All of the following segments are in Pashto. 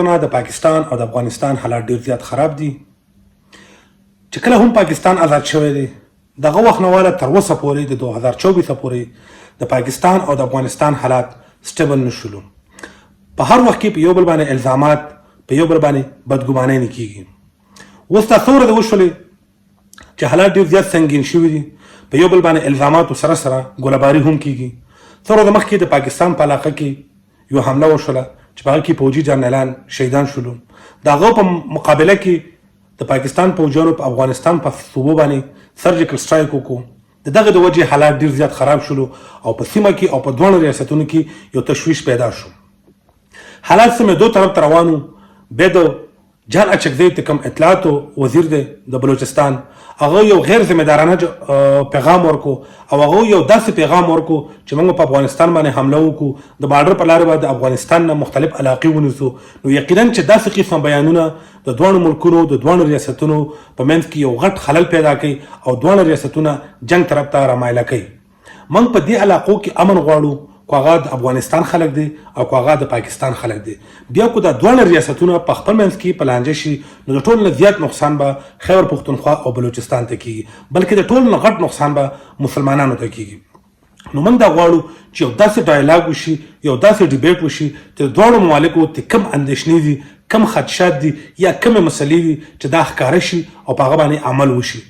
د پاکستان او د افغانستان حالات ډیر زیات خراب دي. چې کله هم پاکستان آزاد شوی دی دغه وخت نه واله تر اوسه پورې د 2024 پورې د پاکستان او د افغانستان حالات سټیبل نشولو. په هر وخت کې په یو بل باندې الزامات په یو بل باندې بدګمانۍ نه کیږي. اوس تاسو ورته وشولې چې حالات ډیر زیات سنگین شوي دي، په یو بل باندې الزاماتو سره سره ګولهباري هم کیږي. څو ورځې مخکې د پاکستان په علاقه کې یو حمله وشوله چې په هغه کې فوجي جنرالان شهیدان شولو. د هغه په مقابله کې د پاکستان فوجیانو په افغانستان په صوبو باندې سرجیکل سټرایک وکړو. د دغه د وجې حالات ډیر زیات خراب شولو او په سیمه کې او په دواړو ریاستونو کې یو تشویش پیدا شو. حالات سمې دو طرف ته روانو. بیا د جان اچکزی ته کوم اطلاعاتو وزیر دی د بلوچستان، هغه یو غیر ذمہدارانه پیغام ورکو او هغه یو داسې پیغام ورکو چې موږ په افغانستان باندې حمله وکړو، د بارډر په لارې باندې افغانستان نه مختلف علاقې ونیسو. نو یقینا چې داسې قسم بیانونه د دواړو ملکونو د دواړو ریاستونو په منځ کې یو غټ خلل پیدا کوي او دواړه ریاستونه جنگ طرف ته رامایله کوي. موږ په دې علاقو کې امن غواړو، کو هغه د افغانستان خلک دی او کو هغه د پاکستان خلک دی. بیا کو د دواړو ریاستونو په خپل منځ کې په لانجه شي نو د ټول نه زیات نقصان به خیبر پښتونخوا او بلوچستان ته کیږي، بلکې د ټول نه غټ نقصان به مسلمانانو ته کیږي. نو موږ دا غواړو چې یو داسې ډایلاګ وشي، یو داسې ډیبیټ وشي چې دواړو ممالکو ته کم اندېښنې دي، کم خدشات دي یا کمې مسلې دي چې دا ښکاره شي او په هغه باندې عمل وشي.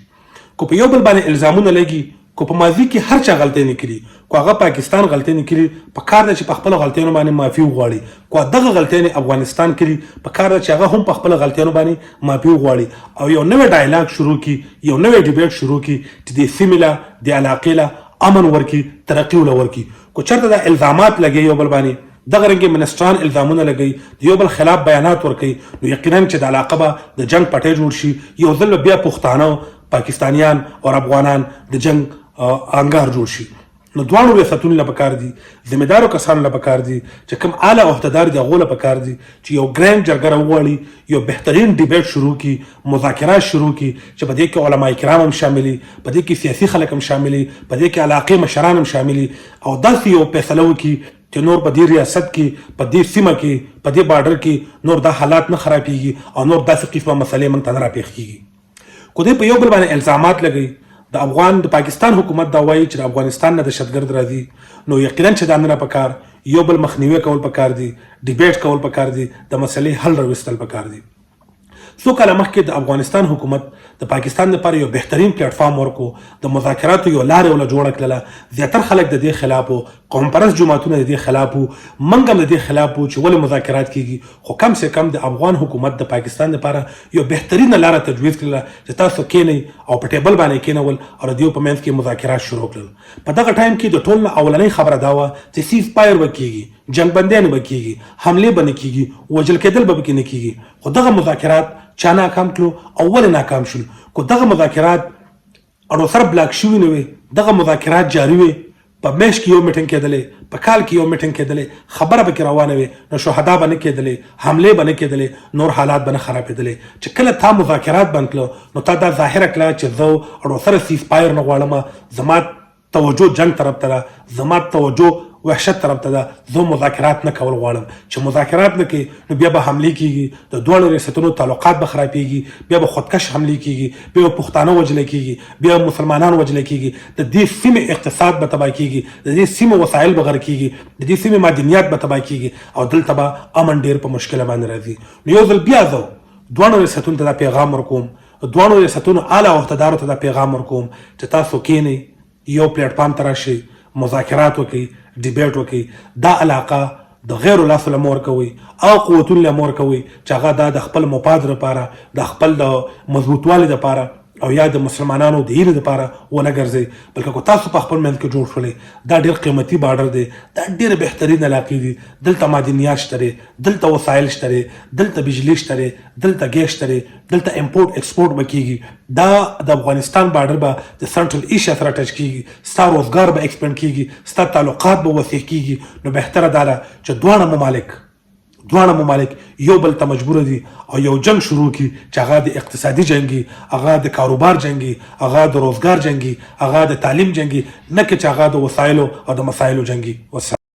کو په یو بل باندې الزامونه لګي، کو په ماضي کې هر چا غلطۍ نه کړي، کو هغه پاکستان غلطۍ نه کړي، په کار ده چې په خپل غلطیانو باندې معافي وغواړي. کو دغه غلطۍ نه افغانستان کړي، په کار ده چې هغه هم په خپل غلطیانو باندې معافي وغواړي او یو نوی ډایلاګ شروع کړي، یو نوی ډیبیټ شروع کړي چې د سیمې له د علاقې له امن ورکړي، ترقي وله ورکړي. کو چېرته دا الزامات لګي یو بل باندې، دغه رنګې منسټران الزامونه لګي، د یو بل خلاف بیانات ورکوي، نو یقینا چې د علاقه به د جنگ پټی جوړ شي. یو ځل بیا پښتانه، پاکستانیان او افغانان د جنگ انګار جوړ شي. نو دواړو ریاستونو له پکار دي، ذمہدارو کسانو له پکار دي چې کوم اعلی عهدهدار دي هغو له پکار دي چې یو ګرینډ جرګه راوغواړي، یو بهترین ډیبیټ شروع کړي، مذاکرات شروع کړي چې په دې کې علما کرام هم شامل وي، په دې کې سیاسي خلک هم شامل وي، په دې کې علاقې مشران هم شامل وي او داسې یو فیصله وکړي چې نور په دې ریاست کې، په دې سیمه کې، په دې بارډر کې نور دا حالات نه خرابېږي او نور داسې قسمه مسلې موږ ته نه راپېښ کېږي. کو دې په یو بل باندې الزامات لګوي. د پاکستان حکومت دا وایي چې د افغانستان نه دهشتګرد راځي، نو یقینا چې دا نه پکار، یو بل مخنیوي کول پکار دي، ډیبیټ کول پکار دي، د مسلې حل راوستل پکار دي. څو کاله مخکې د افغانستان حکومت د پاکستان لپاره یو بهترین پلیټ فارم ورکو، د مذاکراتو یو لارې ولا جوړه کړله. زیاتره خلک د دې خلاف وو، قوم پرست جماعتونه د دې خلاف وو، موږ هم د دې خلاف وو چې ولې مذاکرات کیږي. خو کم سے کم د افغان حکومت د پاکستان لپاره یو بهترینه لاره تجویز کړله چې تاسو کېنئ او په ټیبل باندې کېنول او د دې په منځ کې مذاکرات شروع کړل. په دغه ټایم کې د ټول نه اولنۍ خبره دا وه چې سیز فایر به کیږي، جنګ بندیان به کیږي، حملې به نه کیږي، وژل کېدل به پکې نه کیږي. خو دغه مذاکرات چا ناکام کړو او ولې ناکام شول؟ کو دغه مذاکرات اړو سره بلاک شوي نه وي، دغه مذاکرات جاري وي، په میاشت کې یو میټنګ کېدلې، په کال کې یو میټنګ کېدلې، خبره پکې روانه وي، نو شهدا به نه کېدلې، حملې به نه کېدلې، نور حالات به نه خرابېدلې. چې کله تا مذاکرات بند کړه نو تا دا ظاهره کړه چې زه اړو سره سیز فایر نه غواړم، زما توجه جنگ طرف ته ده، زما توجه وحشت طرف ته ده، زه مذاکرات نه کول غواړم. چې مذاکرات نه کوي نو بیا به حملې کیږي، د دواړو ریاستونو تعلقات به خرابېږي، بیا به خودکش حملې کیږي، بیا به پښتانه وژل کیږي، بیا مسلمانان وژل کیږي، د دې سیمې اقتصاد به تباه کیږي، د دې سیمې وسایل به غرق کیږي، د دې سیمې معدنیات به تباه کیږي او دلته به امن ډیر په مشکله باندې راځي. نو یو ځل بیا زه دواړو ریاستونو ته دا پیغام ورکوم، دواړو ریاستونو اعلی عهدهدارو ته دا پیغام ورکوم چې تاسو کېنئ، یو پلیټ فارم ته راشئ، مذاکرات وکړئ، ډیبیټ وکړي. دا علاقه د غیرو لاسو له مور کوي او قوتونو له مور کوي چې هغه دا د خپل مفاد لپاره، د خپل د مضبوطوالي لپاره او یا د مسلمانانو د هیلې لپاره ونه ګرځي، بلکې کو تاسو په خپل منځ کې جوړ شولې. دا ډېر قیمتي بارډر دی، دا ډېرې بهترین علاقې دي، دلته معدنیات شته دی، دلته وسایل شته دی، دلته بجلی شته دی، دلته ګیس شته دی، دلته امپورټ ایکسپورټ به کیږي. دا د افغانستان بارډر به د سنټرل ایشیا سره ټچ کیږي، ستا روزګار به ایکسپینډ کیږي، ستا تعلقات به وسیع کیږي. نو بهتره دا ده چې دواړه ممالک یو بل ته مجبور دي او یو جنگ شروع کی چې هغه د اقتصادي جنگي، هغه د کاروبار جنگي، هغه د روزګار جنگي، هغه د تعلیم جنگي، نه کې چې هغه د وسایلو او د مسایلو جنگي.